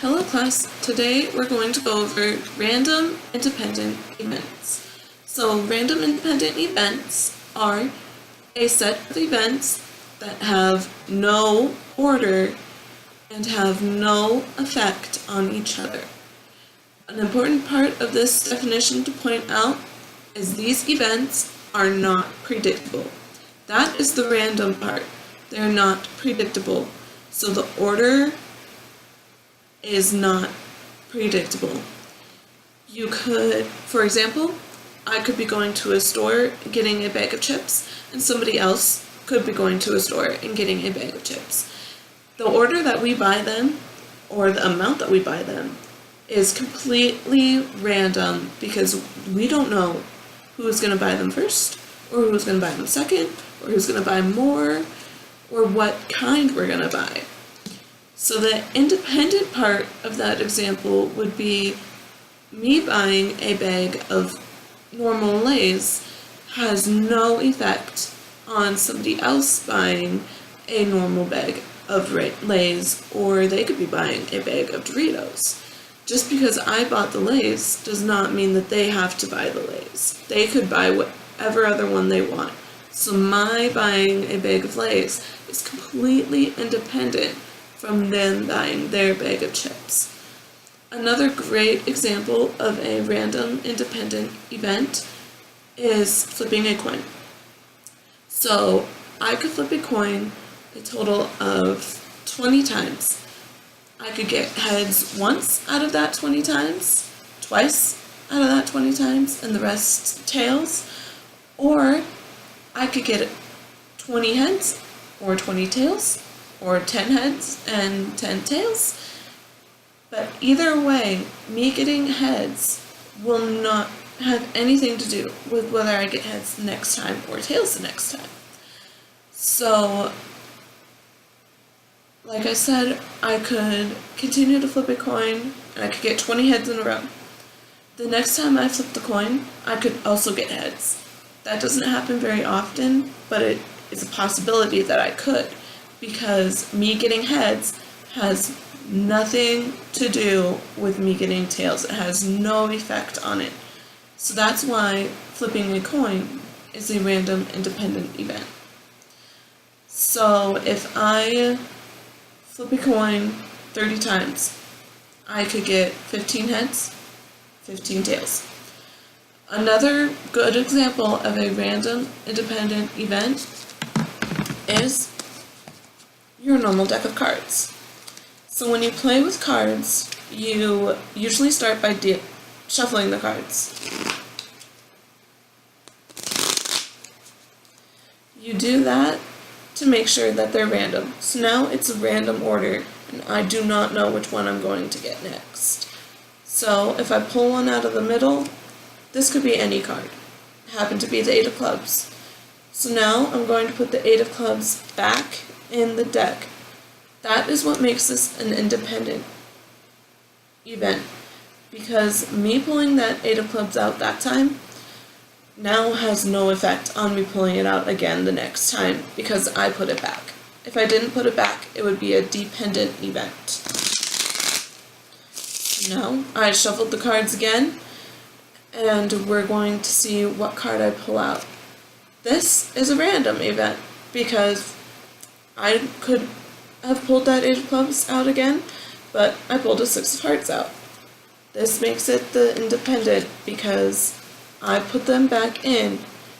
Hello class, today we're going to go over random independent events. So random independent events are a set of events that have no order and have no effect on each other. An important part of this definition to point out is these events are not predictable. That is the random part. They're not predictable. So the order is not predictable. You could, for example, I could be going to a store getting a bag of chips, and somebody else could be going to a store and getting a bag of chips. The order that we buy them, or the amount that we buy them, is completely random because we don't know who's going to buy them first, or who's going to buy them second, or who's going to buy more, or what kind we're going to buy. So the independent part of that example would be me buying a bag of normal Lay's has no effect on somebody else buying a normal bag of Lay's, or they could be buying a bag of Doritos. Just because I bought the Lay's does not mean that they have to buy the Lay's. They could buy whatever other one they want. So my buying a bag of Lay's is completely independent from them buying their bag of chips. Another great example of a random independent event is flipping a coin. So I could flip a coin a total of 20 times. I could get heads once out of that 20 times, twice out of that 20 times, and the rest tails. Or I could get 20 heads or 20 tails, or 10 heads and 10 tails. But either way, me getting heads will not have anything to do with whether I get heads the next time or tails the next time. So, like I said, I could continue to flip a coin and I could get 20 heads in a row. The next time I flip the coin, I could also get heads. That doesn't happen very often, but it is a possibility that I could, because me getting heads has nothing to do with me getting tails. It has no effect on it. So that's why flipping a coin is a random independent event. So if I flip a coin 30 times, I could get 15 heads, 15 tails. Another good example of a random independent event is your normal deck of cards. So when you play with cards, you usually start by shuffling the cards. You do that to make sure that they're random. So now it's a random order, and I do not know which one I'm going to get next. So if I pull one out of the middle, this could be any card. It happened to be the 8 of clubs. So now I'm going to put the 8 of clubs back in the deck. That is what makes this an independent event, because me pulling that 8 of clubs out that time now has no effect on me pulling it out again the next time because I put it back. If I didn't put it back, it would be a dependent event. Now I shuffled the cards again, and we're going to see what card I pull out. This is a random event because I could have pulled that 8 of clubs out again, but I pulled a 6 of hearts out. This makes it the independent because I put them back in,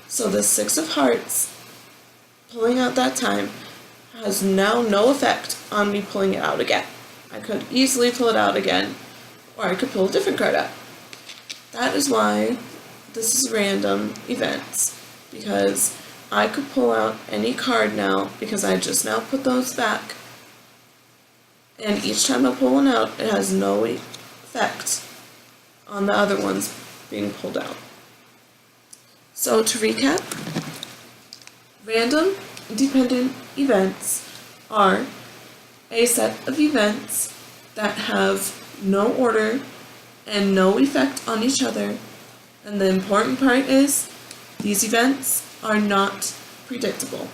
so the 6 of hearts pulling out that time has now no effect on me pulling it out again. I could easily pull it out again, or I could pull a different card out. That is why this is random events, because I could pull out any card now because I just now put those back, and each time I pull one out, it has no effect on the other ones being pulled out. So to recap, random independent events are a set of events that have no order and no effect on each other, and the important part is these events are not predictable.